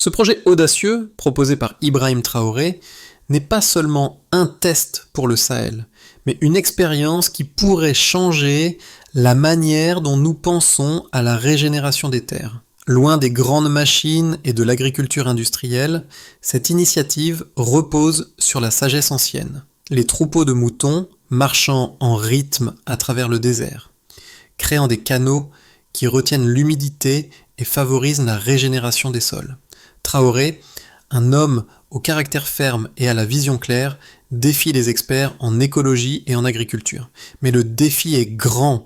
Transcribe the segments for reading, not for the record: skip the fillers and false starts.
Ce projet audacieux, proposé par Ibrahim Traoré, n'est pas seulement un test pour le Sahel, mais une expérience qui pourrait changer la manière dont nous pensons à la régénération des terres. Loin des grandes machines et de l'agriculture industrielle, cette initiative repose sur la sagesse ancienne. Les troupeaux de moutons marchant en rythme à travers le désert, créant des canaux qui retiennent l'humidité et favorisent la régénération des sols. Traoré, un homme au caractère ferme et à la vision claire, défie les experts en écologie et en agriculture. Mais le défi est grand.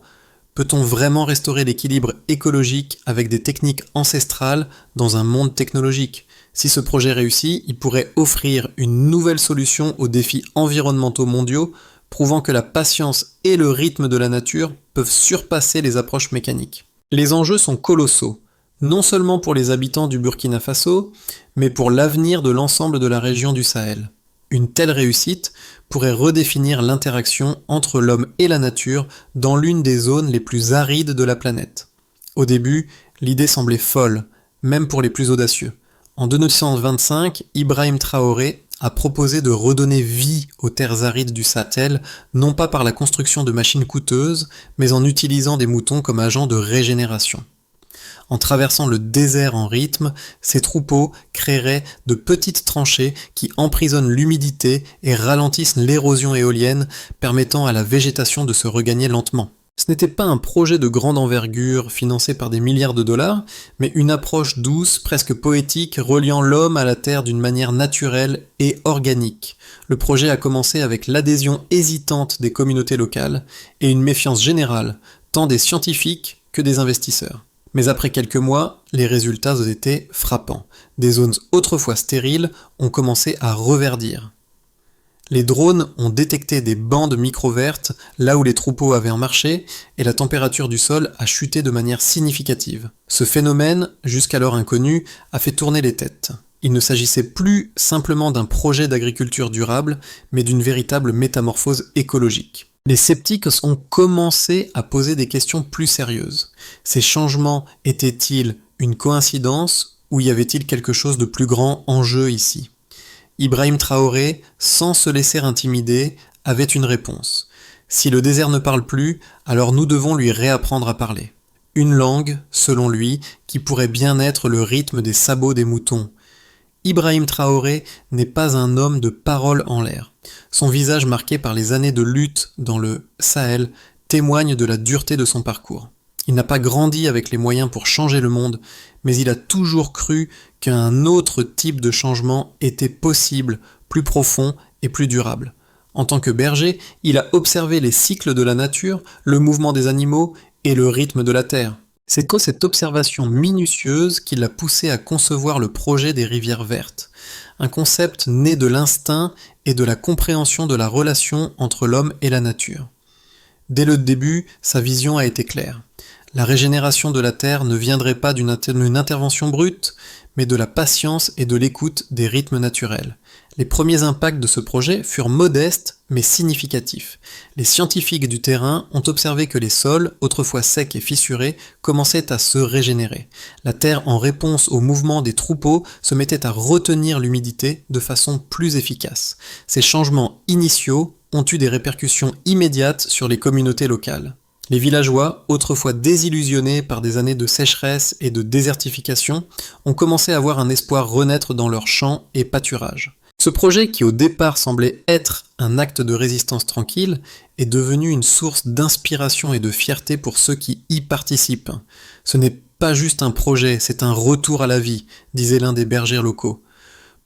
Peut-on vraiment restaurer l'équilibre écologique avec des techniques ancestrales dans un monde technologique ? Si ce projet réussit, il pourrait offrir une nouvelle solution aux défis environnementaux mondiaux, prouvant que la patience et le rythme de la nature peuvent surpasser les approches mécaniques. Les enjeux sont colossaux, non seulement pour les habitants du Burkina Faso, mais pour l'avenir de l'ensemble de la région du Sahel. Une telle réussite pourrait redéfinir l'interaction entre l'homme et la nature dans l'une des zones les plus arides de la planète. Au début, l'idée semblait folle, même pour les plus audacieux. En 1925, Ibrahim Traoré a proposé de redonner vie aux terres arides du Sahel, non pas par la construction de machines coûteuses, mais en utilisant des moutons comme agents de régénération. En traversant le désert en rythme, ces troupeaux créeraient de petites tranchées qui emprisonnent l'humidité et ralentissent l'érosion éolienne, permettant à la végétation de se regagner lentement. Ce n'était pas un projet de grande envergure financé par des milliards de dollars, mais une approche douce, presque poétique, reliant l'homme à la terre d'une manière naturelle et organique. Le projet a commencé avec l'adhésion hésitante des communautés locales et une méfiance générale, tant des scientifiques que des investisseurs. Mais après quelques mois, les résultats ont été frappants. Des zones autrefois stériles ont commencé à reverdir. Les drones ont détecté des bandes micro-vertes là où les troupeaux avaient marché et la température du sol a chuté de manière significative. Ce phénomène, jusqu'alors inconnu, a fait tourner les têtes. Il ne s'agissait plus simplement d'un projet d'agriculture durable, mais d'une véritable métamorphose écologique. Les sceptiques ont commencé à poser des questions plus sérieuses. Ces changements étaient-ils une coïncidence ou y avait-il quelque chose de plus grand en jeu ici ? Ibrahim Traoré, sans se laisser intimider, avait une réponse. Si le désert ne parle plus, alors nous devons lui réapprendre à parler. Une langue, selon lui, qui pourrait bien être le rythme des sabots des moutons. Ibrahim Traoré n'est pas un homme de parole en l'air. Son visage marqué par les années de lutte dans le Sahel témoigne de la dureté de son parcours. Il n'a pas grandi avec les moyens pour changer le monde, mais il a toujours cru qu'un autre type de changement était possible, plus profond et plus durable. En tant que berger, il a observé les cycles de la nature, le mouvement des animaux et le rythme de la terre. C'est cette observation minutieuse qui l'a poussé à concevoir le projet des rivières vertes, un concept né de l'instinct et de la compréhension de la relation entre l'homme et la nature. Dès le début, sa vision a été claire. La régénération de la terre ne viendrait pas d'une intervention brute, mais de la patience et de l'écoute des rythmes naturels. Les premiers impacts de ce projet furent modestes mais significatifs. Les scientifiques du terrain ont observé que les sols, autrefois secs et fissurés, commençaient à se régénérer. La terre, en réponse au mouvement des troupeaux, se mettait à retenir l'humidité de façon plus efficace. Ces changements initiaux ont eu des répercussions immédiates sur les communautés locales. Les villageois, autrefois désillusionnés par des années de sécheresse et de désertification, ont commencé à voir un espoir renaître dans leurs champs et pâturages. Ce projet, qui au départ semblait être un acte de résistance tranquille, est devenu une source d'inspiration et de fierté pour ceux qui y participent. Ce n'est pas juste un projet, c'est un retour à la vie, disait l'un des bergers locaux.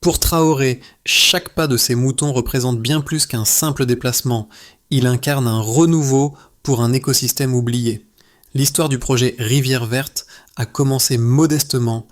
Pour Traoré, chaque pas de ces moutons représente bien plus qu'un simple déplacement. Il incarne un renouveau pour un écosystème oublié. L'histoire du projet Rivière Verte a commencé modestement,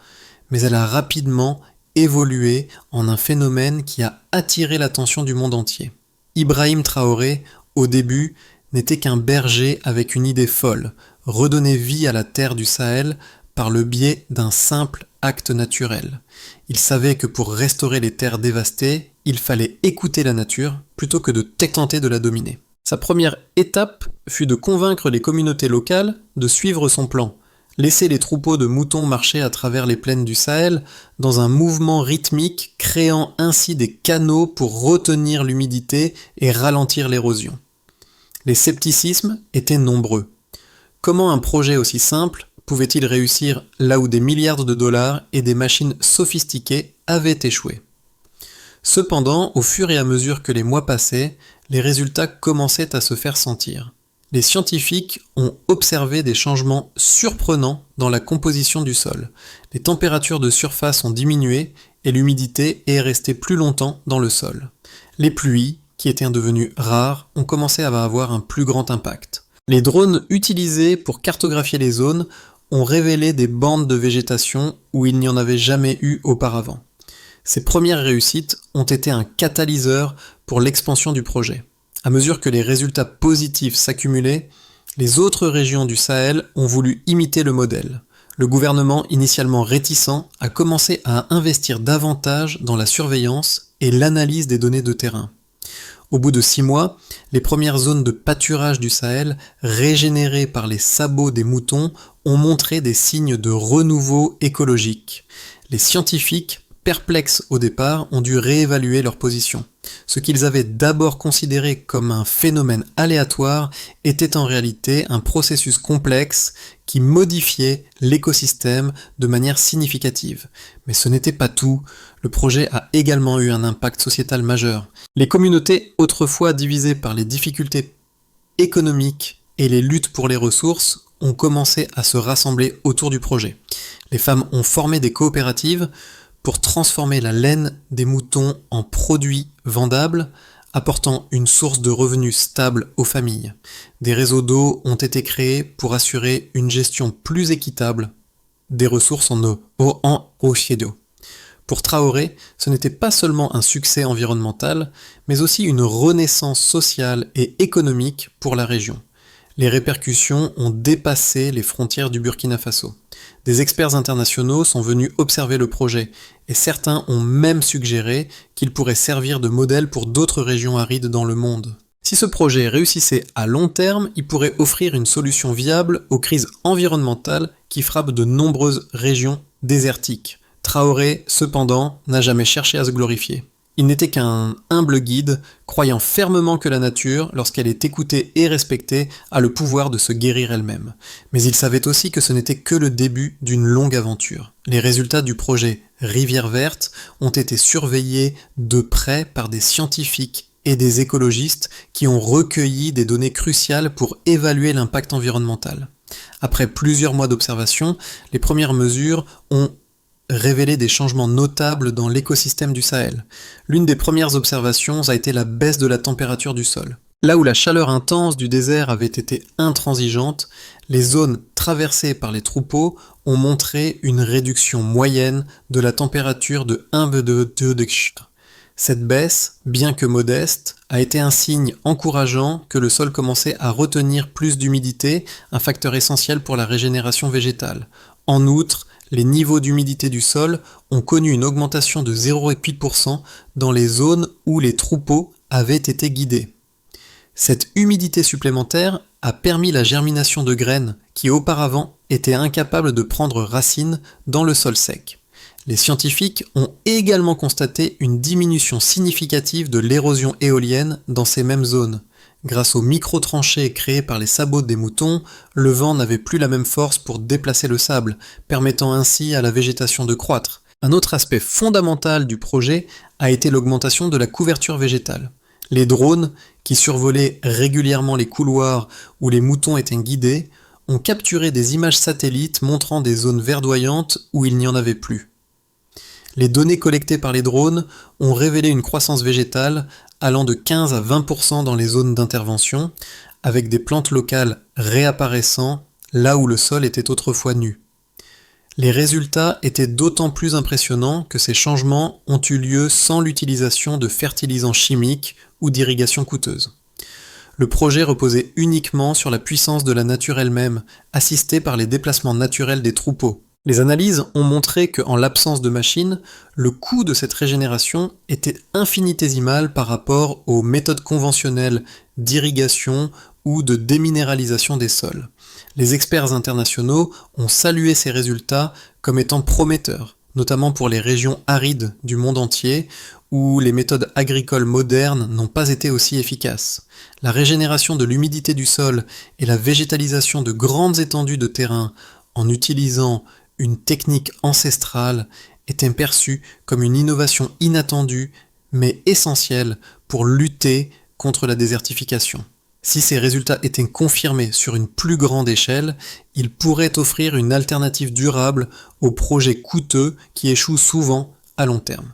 mais elle a rapidement évolué en un phénomène qui a attiré l'attention du monde entier. Ibrahim Traoré, au début, n'était qu'un berger avec une idée folle, redonner vie à la terre du Sahel par le biais d'un simple acte naturel. Il savait que pour restaurer les terres dévastées, il fallait écouter la nature plutôt que de tenter de la dominer. Sa première étape fut de convaincre les communautés locales de suivre son plan. Laisser les troupeaux de moutons marcher à travers les plaines du Sahel dans un mouvement rythmique, créant ainsi des canaux pour retenir l'humidité et ralentir l'érosion. Les scepticismes étaient nombreux. Comment un projet aussi simple pouvait-il réussir là où des milliards de dollars et des machines sophistiquées avaient échoué? Cependant, au fur et à mesure que les mois passaient, les résultats commençaient à se faire sentir. Les scientifiques ont observé des changements surprenants dans la composition du sol. Les températures de surface ont diminué et l'humidité est restée plus longtemps dans le sol. Les pluies, qui étaient devenues rares, ont commencé à avoir un plus grand impact. Les drones utilisés pour cartographier les zones ont révélé des bandes de végétation où il n'y en avait jamais eu auparavant. Ces premières réussites ont été un catalyseur pour l'expansion du projet. À mesure que les résultats positifs s'accumulaient, les autres régions du Sahel ont voulu imiter le modèle. Le gouvernement, initialement réticent, a commencé à investir davantage dans la surveillance et l'analyse des données de terrain. Au bout de 6 mois, les premières zones de pâturage du Sahel, régénérées par les sabots des moutons, ont montré des signes de renouveau écologique. Les scientifiques, perplexes au départ, ont dû réévaluer leur position. Ce qu'ils avaient d'abord considéré comme un phénomène aléatoire était en réalité un processus complexe qui modifiait l'écosystème de manière significative. Mais ce n'était pas tout, le projet a également eu un impact sociétal majeur. Les communautés autrefois divisées par les difficultés économiques et les luttes pour les ressources ont commencé à se rassembler autour du projet. Les femmes ont formé des coopératives pour transformer la laine des moutons en produits vendables, apportant une source de revenus stable aux familles. Des réseaux d'eau ont été créés pour assurer une gestion plus équitable des ressources en eau d'eau. Pour Traoré, ce n'était pas seulement un succès environnemental, mais aussi une renaissance sociale et économique pour la région. Les répercussions ont dépassé les frontières du Burkina Faso. Des experts internationaux sont venus observer le projet, et certains ont même suggéré qu'il pourrait servir de modèle pour d'autres régions arides dans le monde. Si ce projet réussissait à long terme, il pourrait offrir une solution viable aux crises environnementales qui frappent de nombreuses régions désertiques. Traoré, cependant, n'a jamais cherché à se glorifier. Il n'était qu'un humble guide, croyant fermement que la nature, lorsqu'elle est écoutée et respectée, a le pouvoir de se guérir elle-même. Mais il savait aussi que ce n'était que le début d'une longue aventure. Les résultats du projet Rivière Verte ont été surveillés de près par des scientifiques et des écologistes qui ont recueilli des données cruciales pour évaluer l'impact environnemental. Après plusieurs mois d'observation, les premières mesures ont révélé des changements notables dans l'écosystème du Sahel. L'une des premières observations a été la baisse de la température du sol. Là où la chaleur intense du désert avait été intransigeante, les zones traversées par les troupeaux ont montré une réduction moyenne de la température de 1,2 degrés. Cette baisse, bien que modeste, a été un signe encourageant que le sol commençait à retenir plus d'humidité, un facteur essentiel pour la régénération végétale. En outre, les niveaux d'humidité du sol ont connu une augmentation de 0,8% dans les zones où les troupeaux avaient été guidés. Cette humidité supplémentaire a permis la germination de graines qui auparavant étaient incapables de prendre racine dans le sol sec. Les scientifiques ont également constaté une diminution significative de l'érosion éolienne dans ces mêmes zones. Grâce aux micro-tranchées créées par les sabots des moutons, le vent n'avait plus la même force pour déplacer le sable, permettant ainsi à la végétation de croître. Un autre aspect fondamental du projet a été l'augmentation de la couverture végétale. Les drones, qui survolaient régulièrement les couloirs où les moutons étaient guidés, ont capturé des images satellites montrant des zones verdoyantes où il n'y en avait plus. Les données collectées par les drones ont révélé une croissance végétale allant de 15 à 20% dans les zones d'intervention, avec des plantes locales réapparaissant là où le sol était autrefois nu. Les résultats étaient d'autant plus impressionnants que ces changements ont eu lieu sans l'utilisation de fertilisants chimiques ou d'irrigation coûteuse. Le projet reposait uniquement sur la puissance de la nature elle-même, assistée par les déplacements naturels des troupeaux. Les analyses ont montré qu'en l'absence de machines, le coût de cette régénération était infinitésimal par rapport aux méthodes conventionnelles d'irrigation ou de déminéralisation des sols. Les experts internationaux ont salué ces résultats comme étant prometteurs, notamment pour les régions arides du monde entier, où les méthodes agricoles modernes n'ont pas été aussi efficaces. La régénération de l'humidité du sol et la végétalisation de grandes étendues de terrain en utilisant une technique ancestrale étaient perçues comme une innovation inattendue, mais essentielle pour lutter contre la désertification. Si ces résultats étaient confirmés sur une plus grande échelle, ils pourraient offrir une alternative durable aux projets coûteux qui échouent souvent à long terme.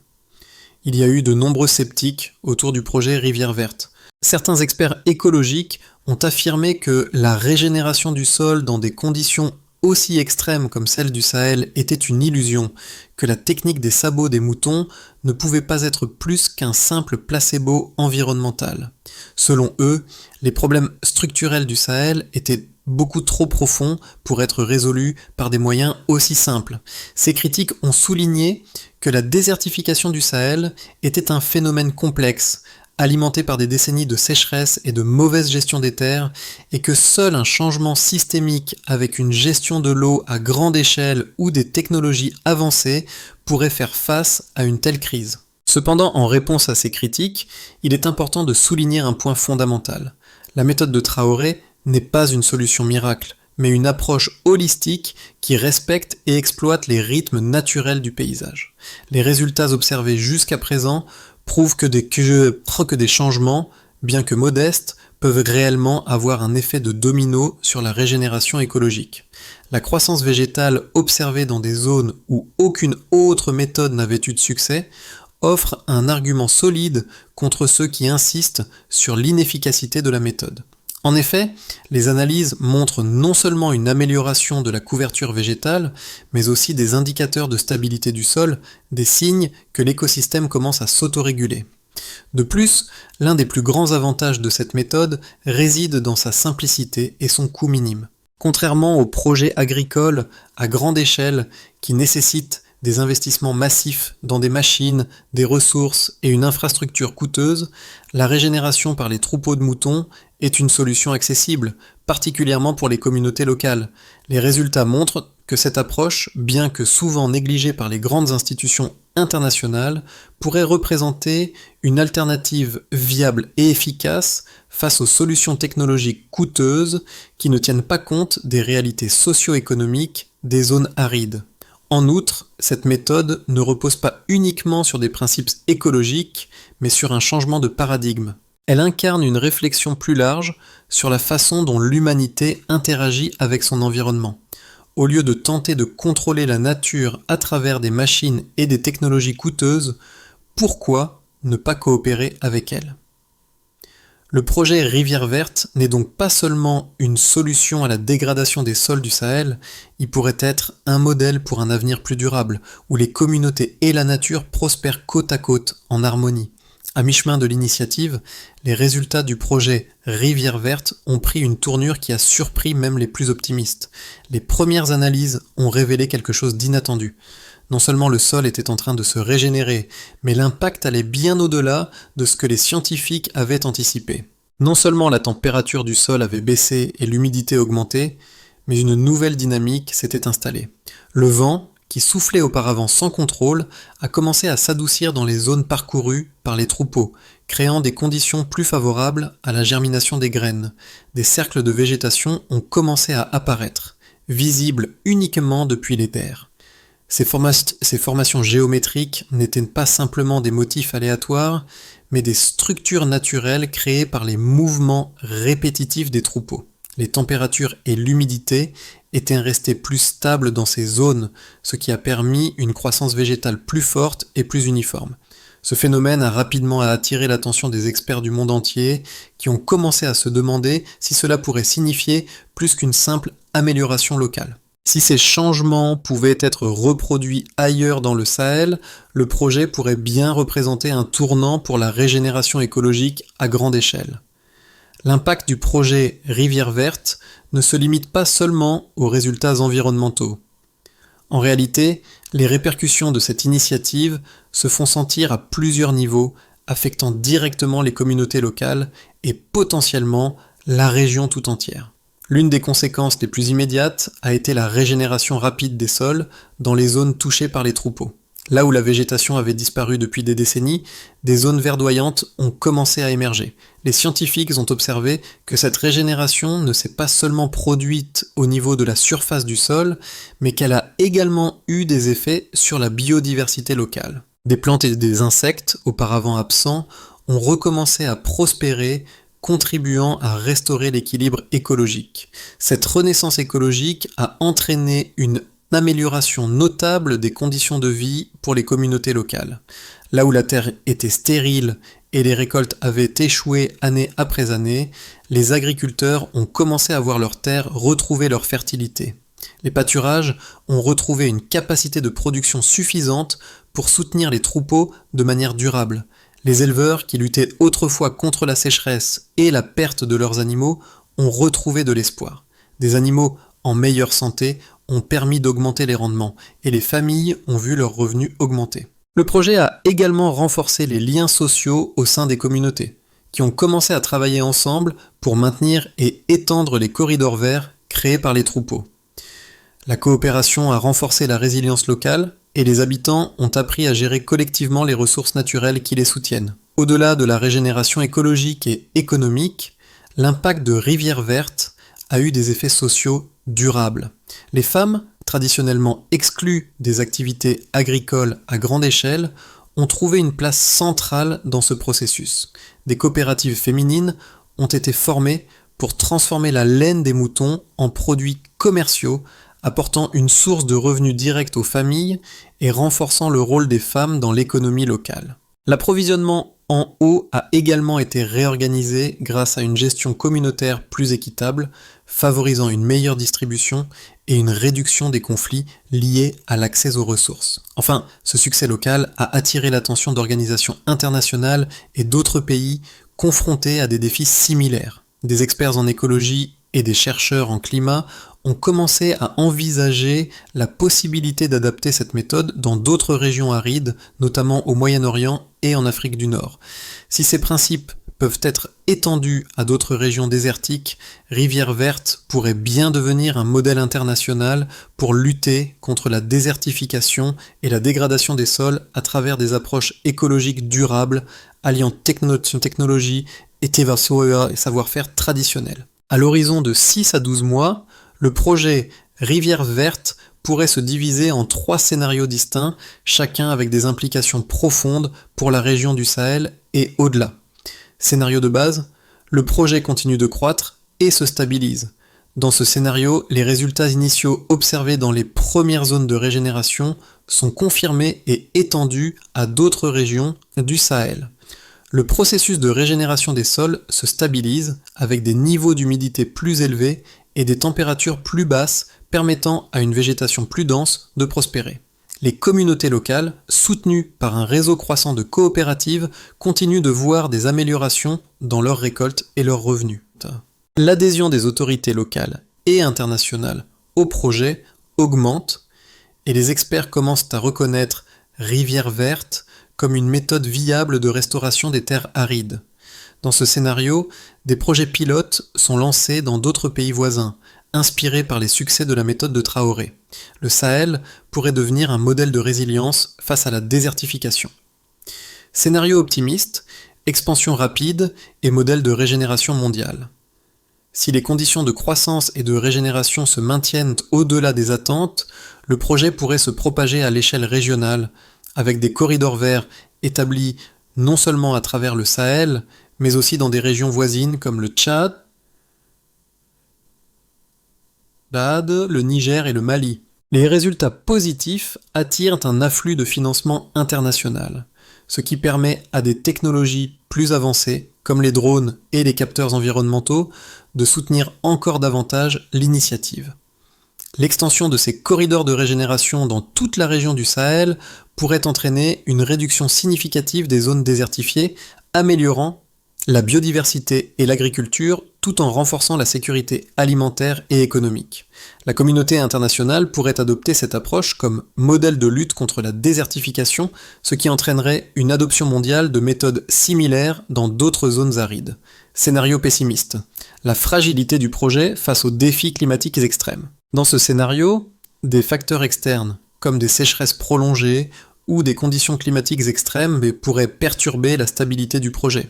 Il y a eu de nombreux sceptiques autour du projet Rivière Verte. Certains experts écologiques ont affirmé que la régénération du sol dans des conditions aussi extrêmes comme celles du Sahel était une illusion, que la technique des sabots des moutons ne pouvait pas être plus qu'un simple placebo environnemental. Selon eux, les problèmes structurels du Sahel étaient beaucoup trop profonds pour être résolus par des moyens aussi simples. Ces critiques ont souligné que la désertification du Sahel était un phénomène complexe, alimenté par des décennies de sécheresse et de mauvaise gestion des terres, et que seul un changement systémique avec une gestion de l'eau à grande échelle ou des technologies avancées pourrait faire face à une telle crise. Cependant, en réponse à ces critiques, il est important de souligner un point fondamental. La méthode de Traoré n'est pas une solution miracle, mais une approche holistique qui respecte et exploite les rythmes naturels du paysage. Les résultats observés jusqu'à présent prouvent que des changements, bien que modestes, peuvent réellement avoir un effet de domino sur la régénération écologique. La croissance végétale observée dans des zones où aucune autre méthode n'avait eu de succès offre un argument solide contre ceux qui insistent sur l'inefficacité de la méthode. En effet, les analyses montrent non seulement une amélioration de la couverture végétale, mais aussi des indicateurs de stabilité du sol, des signes que l'écosystème commence à s'autoréguler. De plus, l'un des plus grands avantages de cette méthode réside dans sa simplicité et son coût minime. Contrairement aux projets agricoles à grande échelle qui nécessitent des investissements massifs dans des machines, des ressources et une infrastructure coûteuse, la régénération par les troupeaux de moutons est une solution accessible, particulièrement pour les communautés locales. Les résultats montrent que cette approche, bien que souvent négligée par les grandes institutions internationales, pourrait représenter une alternative viable et efficace face aux solutions technologiques coûteuses qui ne tiennent pas compte des réalités socio-économiques des zones arides. En outre, cette méthode ne repose pas uniquement sur des principes écologiques, mais sur un changement de paradigme. Elle incarne une réflexion plus large sur la façon dont l'humanité interagit avec son environnement. Au lieu de tenter de contrôler la nature à travers des machines et des technologies coûteuses, pourquoi ne pas coopérer avec elle ? Le projet Rivière Verte n'est donc pas seulement une solution à la dégradation des sols du Sahel, il pourrait être un modèle pour un avenir plus durable, où les communautés et la nature prospèrent côte à côte, en harmonie. À mi-chemin de l'initiative, les résultats du projet Rivière Verte ont pris une tournure qui a surpris même les plus optimistes. Les premières analyses ont révélé quelque chose d'inattendu. Non seulement le sol était en train de se régénérer, mais l'impact allait bien au-delà de ce que les scientifiques avaient anticipé. Non seulement la température du sol avait baissé et l'humidité augmenté, mais une nouvelle dynamique s'était installée. Le vent, qui soufflait auparavant sans contrôle, a commencé à s'adoucir dans les zones parcourues par les troupeaux, créant des conditions plus favorables à la germination des graines. Des cercles de végétation ont commencé à apparaître, visibles uniquement depuis les terres. Ces formations géométriques n'étaient pas simplement des motifs aléatoires, mais des structures naturelles créées par les mouvements répétitifs des troupeaux. Les températures et l'humidité étaient restées plus stables dans ces zones, ce qui a permis une croissance végétale plus forte et plus uniforme. Ce phénomène a rapidement attiré l'attention des experts du monde entier, qui ont commencé à se demander si cela pourrait signifier plus qu'une simple amélioration locale. Si ces changements pouvaient être reproduits ailleurs dans le Sahel, le projet pourrait bien représenter un tournant pour la régénération écologique à grande échelle. L'impact du projet Rivière Verte ne se limite pas seulement aux résultats environnementaux. En réalité, les répercussions de cette initiative se font sentir à plusieurs niveaux, affectant directement les communautés locales et potentiellement la région tout entière. L'une des conséquences les plus immédiates a été la régénération rapide des sols dans les zones touchées par les troupeaux. Là où la végétation avait disparu depuis des décennies, des zones verdoyantes ont commencé à émerger. Les scientifiques ont observé que cette régénération ne s'est pas seulement produite au niveau de la surface du sol, mais qu'elle a également eu des effets sur la biodiversité locale. Des plantes et des insectes, auparavant absents, ont recommencé à prospérer, contribuant à restaurer l'équilibre écologique. Cette renaissance écologique a entraîné une amélioration notable des conditions de vie pour les communautés locales. Là où la terre était stérile et les récoltes avaient échoué année après année, les agriculteurs ont commencé à voir leurs terres retrouver leur fertilité. Les pâturages ont retrouvé une capacité de production suffisante pour soutenir les troupeaux de manière durable. Les éleveurs qui luttaient autrefois contre la sécheresse et la perte de leurs animaux ont retrouvé de l'espoir. Des animaux en meilleure santé ont permis d'augmenter les rendements et les familles ont vu leurs revenus augmenter. Le projet a également renforcé les liens sociaux au sein des communautés, qui ont commencé à travailler ensemble pour maintenir et étendre les corridors verts créés par les troupeaux. La coopération a renforcé la résilience locale et les habitants ont appris à gérer collectivement les ressources naturelles qui les soutiennent. Au-delà de la régénération écologique et économique, l'impact de Rivières Vertes a eu des effets sociaux durables. Les femmes, traditionnellement exclues des activités agricoles à grande échelle, ont trouvé une place centrale dans ce processus. Des coopératives féminines ont été formées pour transformer la laine des moutons en produits commerciaux, apportant une source de revenus directs aux familles et renforçant le rôle des femmes dans l'économie locale. L'approvisionnement en eau a également été réorganisé grâce à une gestion communautaire plus équitable, favorisant une meilleure distribution et une réduction des conflits liés à l'accès aux ressources. Enfin, ce succès local a attiré l'attention d'organisations internationales et d'autres pays confrontés à des défis similaires. Des experts en écologie et des chercheurs en climat ont commencé à envisager la possibilité d'adapter cette méthode dans d'autres régions arides, notamment au Moyen-Orient et en Afrique du Nord. Si ces principes peuvent être étendus à d'autres régions désertiques, Rivières Vertes pourrait bien devenir un modèle international pour lutter contre la désertification et la dégradation des sols à travers des approches écologiques durables, alliant technologie et savoir-faire traditionnels. À l'horizon de 6 à 12 mois, le projet Rivières Vertes pourrait se diviser en 3 scénarios distincts, chacun avec des implications profondes pour la région du Sahel et au-delà. Scénario de base, le projet continue de croître et se stabilise. Dans ce scénario, les résultats initiaux observés dans les premières zones de régénération sont confirmés et étendus à d'autres régions du Sahel. Le processus de régénération des sols se stabilise avec des niveaux d'humidité plus élevés et des températures plus basses permettant à une végétation plus dense de prospérer. Les communautés locales, soutenues par un réseau croissant de coopératives, continuent de voir des améliorations dans leurs récoltes et leurs revenus. L'adhésion des autorités locales et internationales au projet augmente et les experts commencent à reconnaître Rivières Vertes comme une méthode viable de restauration des terres arides. Dans ce scénario, des projets pilotes sont lancés dans d'autres pays voisins, inspirés par les succès de la méthode de Traoré. Le Sahel pourrait devenir un modèle de résilience face à la désertification. Scénario optimiste, expansion rapide et modèle de régénération mondiale. Si les conditions de croissance et de régénération se maintiennent au-delà des attentes, le projet pourrait se propager à l'échelle régionale, avec des corridors verts établis non seulement à travers le Sahel, mais aussi dans des régions voisines comme le Tchad, le Niger et le Mali. Les résultats positifs attirent un afflux de financement international, ce qui permet à des technologies plus avancées, comme les drones et les capteurs environnementaux, de soutenir encore davantage l'initiative. L'extension de ces corridors de régénération dans toute la région du Sahel pourrait entraîner une réduction significative des zones désertifiées, améliorant la biodiversité et l'agriculture tout en renforçant la sécurité alimentaire et économique. La communauté internationale pourrait adopter cette approche comme modèle de lutte contre la désertification, ce qui entraînerait une adoption mondiale de méthodes similaires dans d'autres zones arides. Scénario pessimiste. La fragilité du projet face aux défis climatiques extrêmes. Dans ce scénario, des facteurs externes, comme des sécheresses prolongées ou des conditions climatiques extrêmes, pourraient perturber la stabilité du projet.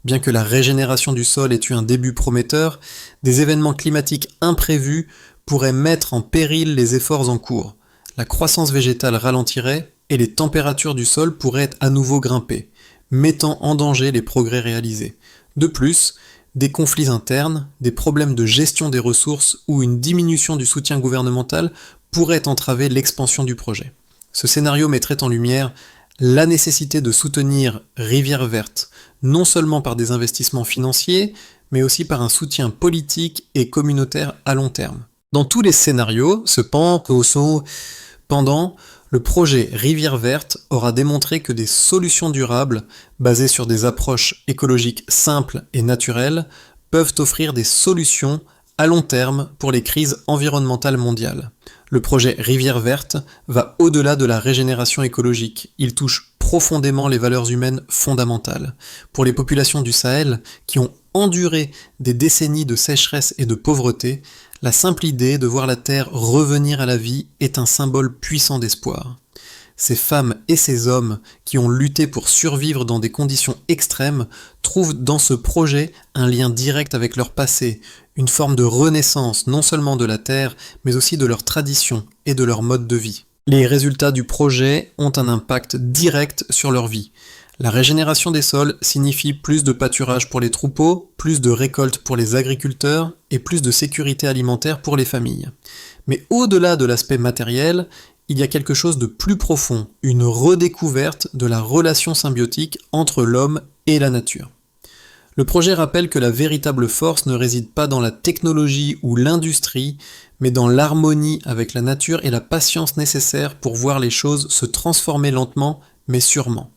Bien que la régénération du sol ait eu un début prometteur, des événements climatiques imprévus pourraient mettre en péril les efforts en cours. La croissance végétale ralentirait et les températures du sol pourraient à nouveau grimper, mettant en danger les progrès réalisés. De plus, des conflits internes, des problèmes de gestion des ressources ou une diminution du soutien gouvernemental pourraient entraver l'expansion du projet. Ce scénario mettrait en lumière la nécessité de soutenir Rivière Verte, non seulement par des investissements financiers, mais aussi par un soutien politique et communautaire à long terme. Dans tous les scénarios, cependant, le projet Rivière Verte aura démontré que des solutions durables, basées sur des approches écologiques simples et naturelles, peuvent offrir des solutions à long terme pour les crises environnementales mondiales. Le projet Rivière Verte va au-delà de la régénération écologique. Il touche profondément les valeurs humaines fondamentales. Pour les populations du Sahel, qui ont enduré des décennies de sécheresse et de pauvreté, la simple idée de voir la terre revenir à la vie est un symbole puissant d'espoir. Ces femmes et ces hommes qui ont lutté pour survivre dans des conditions extrêmes trouvent dans ce projet un lien direct avec leur passé, une forme de renaissance non seulement de la terre, mais aussi de leurs traditions et de leur mode de vie. Les résultats du projet ont un impact direct sur leur vie. La régénération des sols signifie plus de pâturage pour les troupeaux, plus de récoltes pour les agriculteurs et plus de sécurité alimentaire pour les familles. Mais au-delà de l'aspect matériel, il y a quelque chose de plus profond, une redécouverte de la relation symbiotique entre l'homme et la nature. Le projet rappelle que la véritable force ne réside pas dans la technologie ou l'industrie, mais dans l'harmonie avec la nature et la patience nécessaire pour voir les choses se transformer lentement, mais sûrement.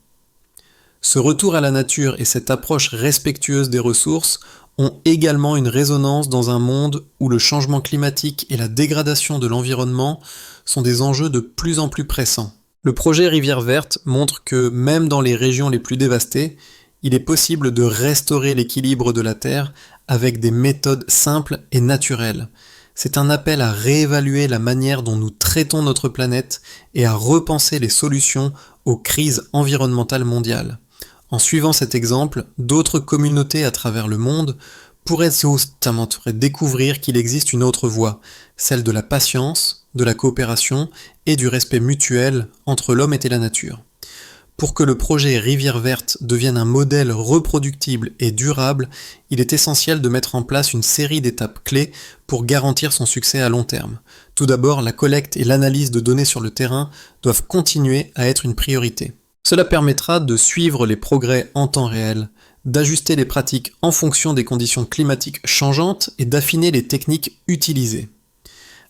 Ce retour à la nature et cette approche respectueuse des ressources ont également une résonance dans un monde où le changement climatique et la dégradation de l'environnement sont des enjeux de plus en plus pressants. Le projet Rivière Verte montre que même dans les régions les plus dévastées, il est possible de restaurer l'équilibre de la Terre avec des méthodes simples et naturelles. C'est un appel à réévaluer la manière dont nous traitons notre planète et à repenser les solutions aux crises environnementales mondiales. En suivant cet exemple, d'autres communautés à travers le monde pourraient découvrir qu'il existe une autre voie, celle de la patience, de la coopération et du respect mutuel entre l'homme et la nature. Pour que le projet Rivière Verte devienne un modèle reproductible et durable, il est essentiel de mettre en place une série d'étapes clés pour garantir son succès à long terme. Tout d'abord, la collecte et l'analyse de données sur le terrain doivent continuer à être une priorité. Cela permettra de suivre les progrès en temps réel, d'ajuster les pratiques en fonction des conditions climatiques changeantes et d'affiner les techniques utilisées.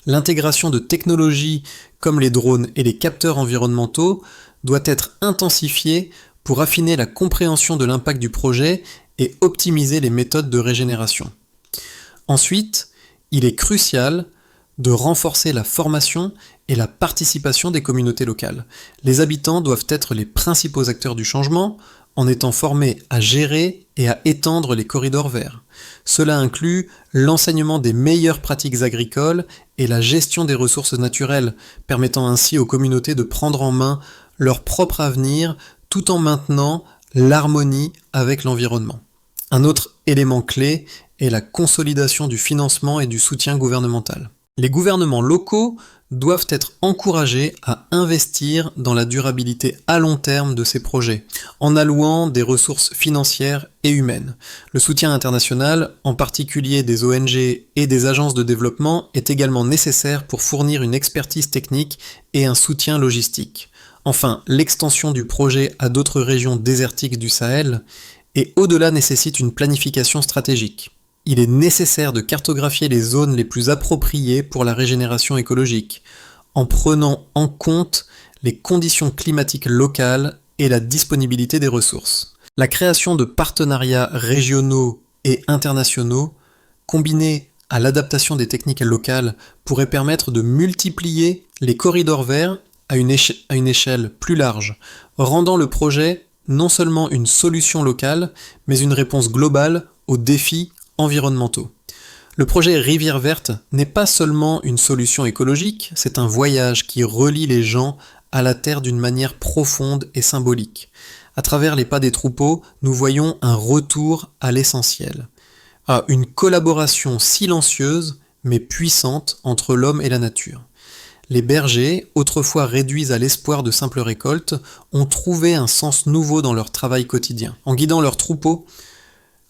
L'intégration de technologies comme les drones et les capteurs environnementaux doit être intensifiée pour affiner la compréhension de l'impact du projet et optimiser les méthodes de régénération. Ensuite, il est crucial de renforcer la formation et la participation des communautés locales. Les habitants doivent être les principaux acteurs du changement en étant formés à gérer et à étendre les corridors verts. Cela inclut l'enseignement des meilleures pratiques agricoles et la gestion des ressources naturelles, permettant ainsi aux communautés de prendre en main leur propre avenir tout en maintenant l'harmonie avec l'environnement. Un autre élément clé est la consolidation du financement et du soutien gouvernemental. Les gouvernements locaux doivent être encouragés à investir dans la durabilité à long terme de ces projets, en allouant des ressources financières et humaines. Le soutien international, en particulier des ONG et des agences de développement, est également nécessaire pour fournir une expertise technique et un soutien logistique. Enfin, l'extension du projet à d'autres régions désertiques du Sahel et au-delà nécessite une planification stratégique. Il est nécessaire de cartographier les zones les plus appropriées pour la régénération écologique, en prenant en compte les conditions climatiques locales et la disponibilité des ressources. La création de partenariats régionaux et internationaux, combinée à l'adaptation des techniques locales, pourrait permettre de multiplier les corridors verts à une échelle plus large, rendant le projet non seulement une solution locale, mais une réponse globale aux défis environnementaux. Le projet Rivière Verte n'est pas seulement une solution écologique, c'est un voyage qui relie les gens à la terre d'une manière profonde et symbolique. À travers les pas des troupeaux, nous voyons un retour à l'essentiel, à une collaboration silencieuse mais puissante entre l'homme et la nature. Les bergers, autrefois réduits à l'espoir de simples récoltes, ont trouvé un sens nouveau dans leur travail quotidien. En guidant leurs troupeaux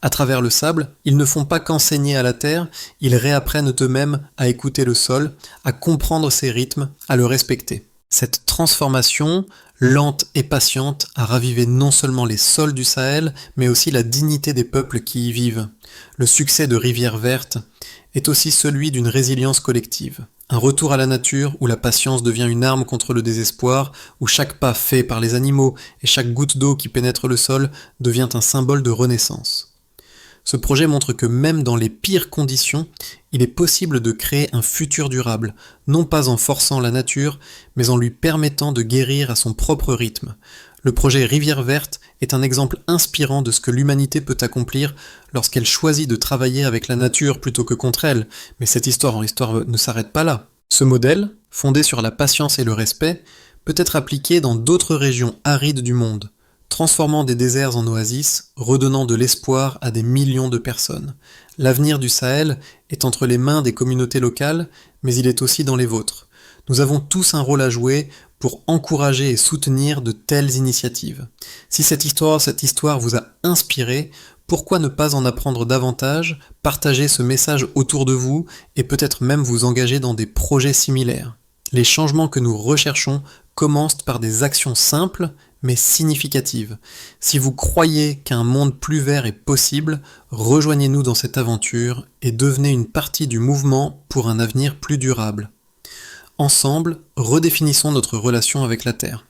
à travers le sable, ils ne font pas qu'enseigner à la terre, ils réapprennent eux-mêmes à écouter le sol, à comprendre ses rythmes, à le respecter. Cette transformation, lente et patiente, a ravivé non seulement les sols du Sahel, mais aussi la dignité des peuples qui y vivent. Le succès de Rivière Verte est aussi celui d'une résilience collective. Un retour à la nature où la patience devient une arme contre le désespoir, où chaque pas fait par les animaux et chaque goutte d'eau qui pénètre le sol devient un symbole de renaissance. Ce projet montre que même dans les pires conditions, il est possible de créer un futur durable, non pas en forçant la nature, mais en lui permettant de guérir à son propre rythme. Le projet Rivière Verte est un exemple inspirant de ce que l'humanité peut accomplir lorsqu'elle choisit de travailler avec la nature plutôt que contre elle, mais cette histoire ne s'arrête pas là. Ce modèle, fondé sur la patience et le respect, peut être appliqué dans d'autres régions arides du monde, transformant des déserts en oasis, redonnant de l'espoir à des millions de personnes. L'avenir du Sahel est entre les mains des communautés locales, mais il est aussi dans les vôtres. Nous avons tous un rôle à jouer pour encourager et soutenir de telles initiatives. Si cette histoire vous a inspiré, pourquoi ne pas en apprendre davantage, partager ce message autour de vous et peut-être même vous engager dans des projets similaires. Les changements que nous recherchons commencent par des actions simples mais significatives. Si vous croyez qu'un monde plus vert est possible, rejoignez-nous dans cette aventure et devenez une partie du mouvement pour un avenir plus durable. Ensemble, redéfinissons notre relation avec la Terre.